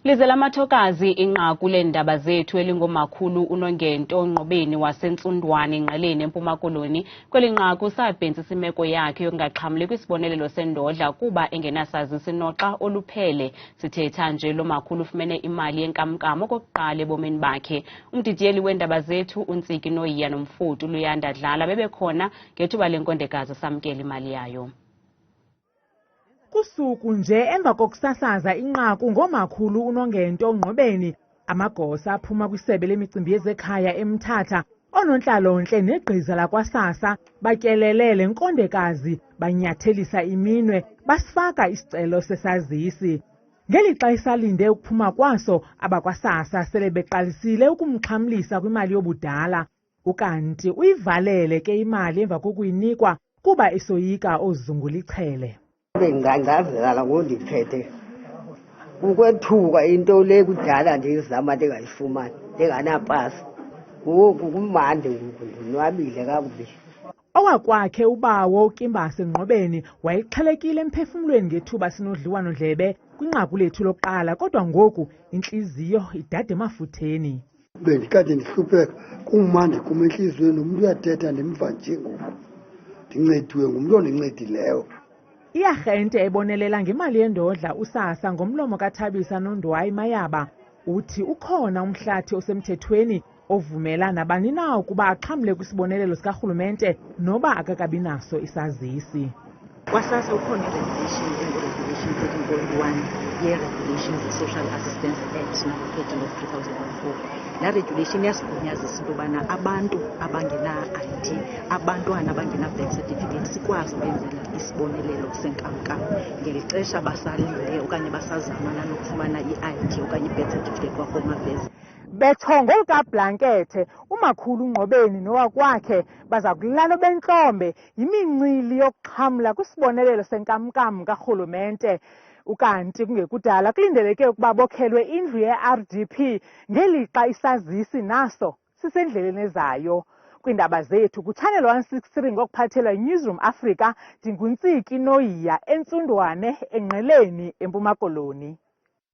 Lize lamathokazi inqaku leendaba zethu elingomakhulu uNongento Nqobeni waseNtsundwane Ngqeleni eMpuma Koloni. Kweli nqaku sabhensisa imeko yakhe yokungaxhamli kwisibonelelo sendodla kuba engenasazisi noxa oluphele. Sithetha nje lo makhulu ufumene imali yenkamnkam okokuqala ebomini bakhe. Umdidiyeli weendaba zethu uNtsiki Noyiya noMfuthu Luyanda Dlala bebekhona ngethuba lenkondekazi samkela imali yayo. Kusuku nje emva kokusasaza inqaku ngomakhulu uNongento Nqobeni, amagosa aphuma kwisebe lemicimbi yezekhaya eMthatha, oonontlalontle negqiza lakwaSASSA batyelele le nkondekazi, banyathelisa iminwe, basifaka isicelo sesazisi. Ngelixa isalinde ukuphuma kwaso, abakwaSASSA sele beqalisile ukumxhamlisa kwimali yobudala. Ukanti uyivalele ke imali emva kokuyinikwa kuba esoyika oozungula ichele. Ngangazala ngondiphethe ukwethuka into le kudala ndizama ndingayifumani ndinganapasi. Ngoku kumandi, ngoku ndonwabile kakubi. Owakwakhe ubawo uKimbase Nqobeni wayexhelekile emphefumlweni ngethuba sinodliwano-ndlebe kwinqaku lethu lokuqala, kodwa ngoku intliziyo idada emafutheni. Bendikade ndihlupheka, kumandi kum entliziyweni, nomntu uyathetha ndimva nje ngoku. Ndincediwe ngumntu ondincedileyo. Iarhente ebonelela ngemali yendodla uSASSA ngomlomo kaThabisa Nondwayi Mayaba uthi ukhona umhlathi osemthethweni ovumela nabani na ukuba axhamle kwisibonelelo sikarhulumente noba akakabi naso isazisi. KwaSASSA ukhona i-regulation engu-Regulation 13.1 ye-Regulations Social Assistance Act No. 13 of 2004. La regulation yasigunyaziza into yobana abantu abangena-ID, abantwana abangena-birth certificate sikwazi ukwenzela isibonelelo senkamnkam ngeli xesha basalinde okanye basazamana nokufumana i-ID okanye i-birth certificate kwaHome Affairs. Betho ngolukablankethe, umakhulu Nqobeni nowakwakhe baza kulalo bentlombe yimincili yokuxhamla kwisibonelelo senkamnkam karhulumente. Ukanti kungekudala kulindeleke ukuba bokhelwe indlu ye-RDP ngelixa isazisi naso sisendleleni ezayo. Kwiindaba zethu kuChannel 163 ngokuphathelwa yiNewsroom Africa, ndinguNtsiki Noyiya eNtsundwane eNgqeleni eMpuma Koloni.